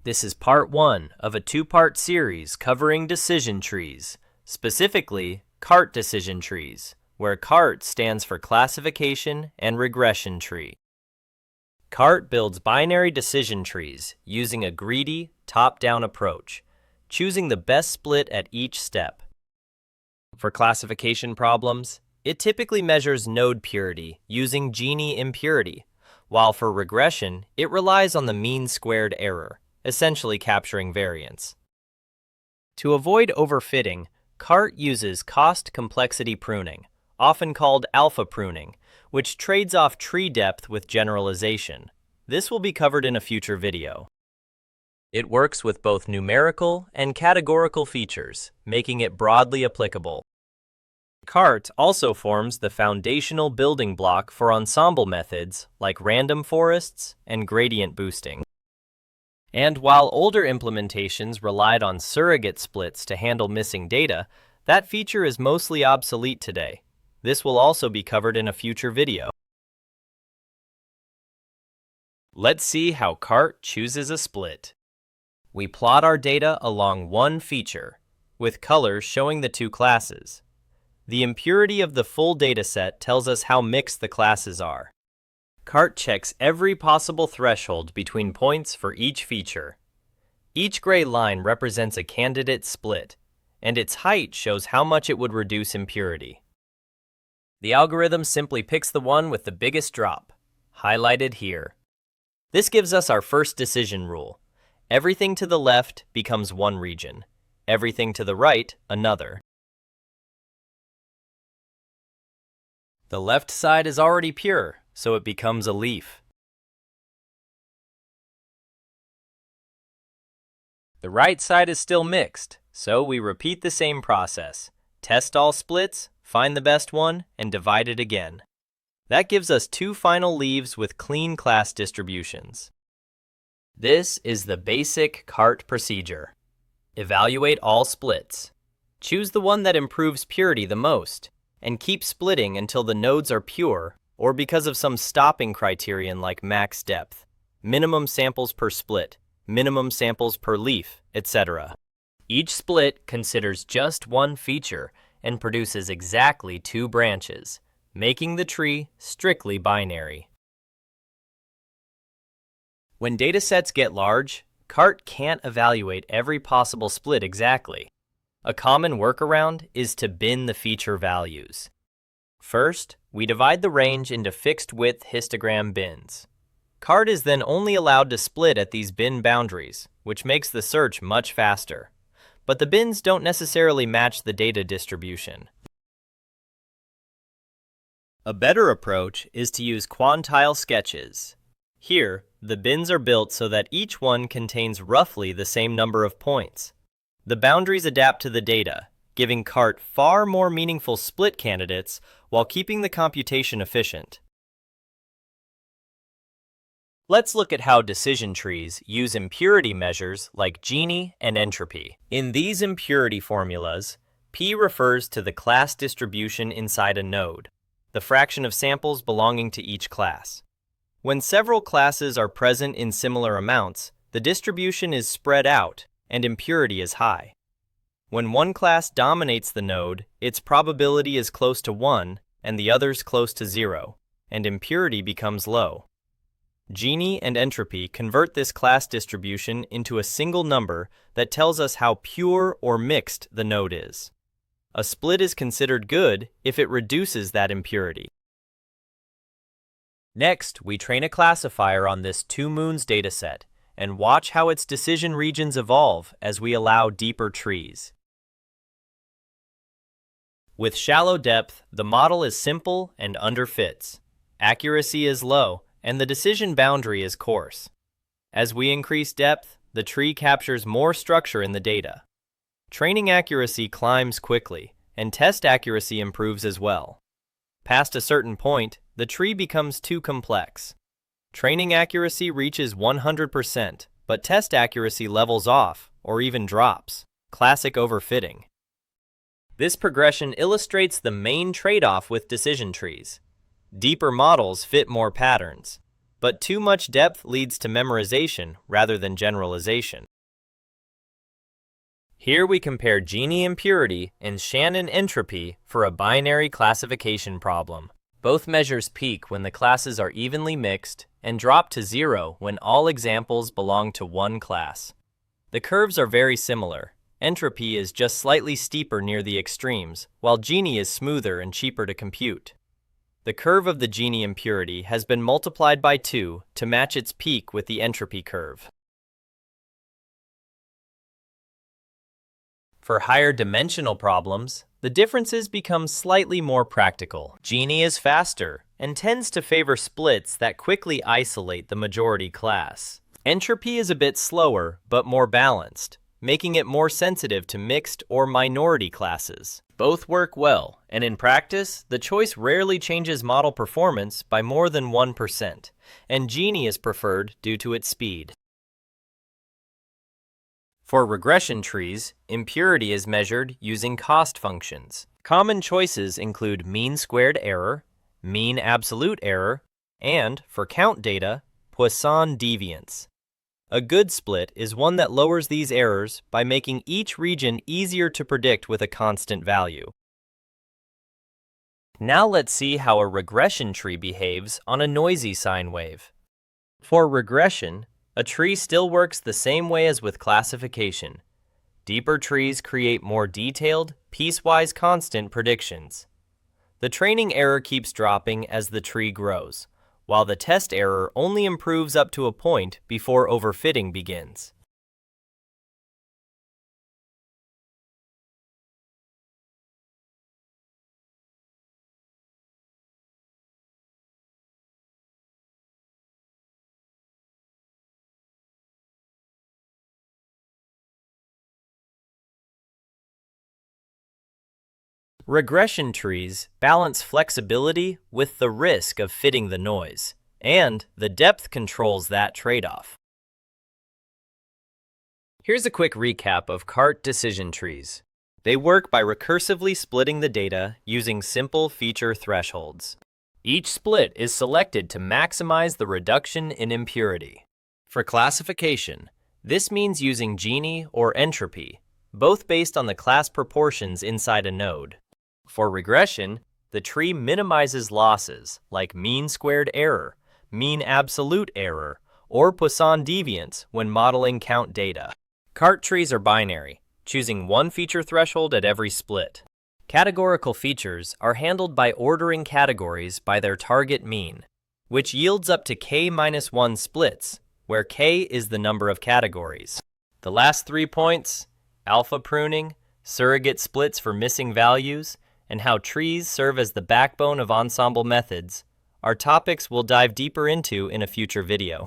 This is part one of a two-part series covering decision trees, specifically CART decision trees, where CART stands for Classification and Regression Tree. CART builds binary decision trees using a greedy, top-down approach, choosing the best split at each step. For classification problems, it typically measures node purity using Gini impurity, while for regression, it relies on the mean squared error, essentially capturing variance. To avoid overfitting, CART uses cost complexity pruning, often called alpha pruning, which trades off tree depth with generalization. This will be covered in a future video. It works with both numerical and categorical features, making it broadly applicable. CART also forms the foundational building block for ensemble methods like random forests and gradient boosting. And while older implementations relied on surrogate splits to handle missing data, that feature is mostly obsolete today. This will also be covered in a future video. Let's see how CART chooses a split. We plot our data along one feature, with colors showing the two classes. The impurity of the full dataset tells us how mixed the classes are. CART checks every possible threshold between points for each feature. Each gray line represents a candidate split, and its height shows how much it would reduce impurity. The algorithm simply picks the one with the biggest drop, highlighted here. This gives us our first decision rule. Everything to the left becomes one region, everything to the right another. The left side is already pure, so it becomes a leaf. The right side is still mixed, so we repeat the same process. Test all splits, find the best one, and divide it again. That gives us two final leaves with clean class distributions. This is the basic CART procedure. Evaluate all splits. Choose the one that improves purity the most, and keep splitting until the nodes are pure or because of some stopping criterion like max depth, minimum samples per split, minimum samples per leaf, etc. Each split considers just one feature and produces exactly two branches, making the tree strictly binary. When datasets get large, CART can't evaluate every possible split exactly. A common workaround is to bin the feature values. First, we divide the range into fixed-width histogram bins. CART is then only allowed to split at these bin boundaries, which makes the search much faster. But the bins don't necessarily match the data distribution. A better approach is to use quantile sketches. Here, the bins are built so that each one contains roughly the same number of points. The boundaries adapt to the data, giving CART far more meaningful split candidates while keeping the computation efficient. Let's look at how decision trees use impurity measures like Gini and entropy. In these impurity formulas, P refers to the class distribution inside a node, the fraction of samples belonging to each class. When several classes are present in similar amounts, the distribution is spread out and impurity is high. When one class dominates the node, its probability is close to 1 and the others close to 0, and impurity becomes low. Gini and entropy convert this class distribution into a single number that tells us how pure or mixed the node is. A split is considered good if it reduces that impurity. Next, we train a classifier on this 2 moons dataset and watch how its decision regions evolve as we allow deeper trees. With shallow depth, the model is simple and underfits. Accuracy is low, and the decision boundary is coarse. As we increase depth, the tree captures more structure in the data. Training accuracy climbs quickly, and test accuracy improves as well. Past a certain point, the tree becomes too complex. Training accuracy reaches 100%, but test accuracy levels off or even drops. Classic overfitting. This progression illustrates the main trade-off with decision trees. Deeper models fit more patterns, but too much depth leads to memorization rather than generalization. Here we compare Gini impurity and Shannon entropy for a binary classification problem. Both measures peak when the classes are evenly mixed and drop to 0 when all examples belong to one class. The curves are very similar. Entropy is just slightly steeper near the extremes, while Gini is smoother and cheaper to compute. The curve of the Gini impurity has been multiplied by 2 to match its peak with the entropy curve. For higher dimensional problems, the differences become slightly more practical. Gini is faster and tends to favor splits that quickly isolate the majority class. Entropy is a bit slower but more balanced, making it more sensitive to mixed or minority classes. Both work well, and in practice, the choice rarely changes model performance by more than 1%, and Gini is preferred due to its speed. For regression trees, impurity is measured using cost functions. Common choices include mean squared error, mean absolute error, and, for count data, Poisson deviance. A good split is one that lowers these errors by making each region easier to predict with a constant value. Now let's see how a regression tree behaves on a noisy sine wave. For regression, a tree still works the same way as with classification. Deeper trees create more detailed, piecewise constant predictions. The training error keeps dropping as the tree grows, while the test error only improves up to a point before overfitting begins. Regression trees balance flexibility with the risk of fitting the noise, and the depth controls that trade-off. Here's a quick recap of CART decision trees. They work by recursively splitting the data using simple feature thresholds. Each split is selected to maximize the reduction in impurity. For classification, this means using Gini or entropy, both based on the class proportions inside a node. For regression, the tree minimizes losses like mean squared error, mean absolute error, or Poisson deviance when modeling count data. CART trees are binary, choosing one feature threshold at every split. Categorical features are handled by ordering categories by their target mean, which yields up to k-1 splits, where k is the number of categories. The last 3 points, alpha pruning, surrogate splits for missing values, and how trees serve as the backbone of ensemble methods, are topics we'll dive deeper into in a future video.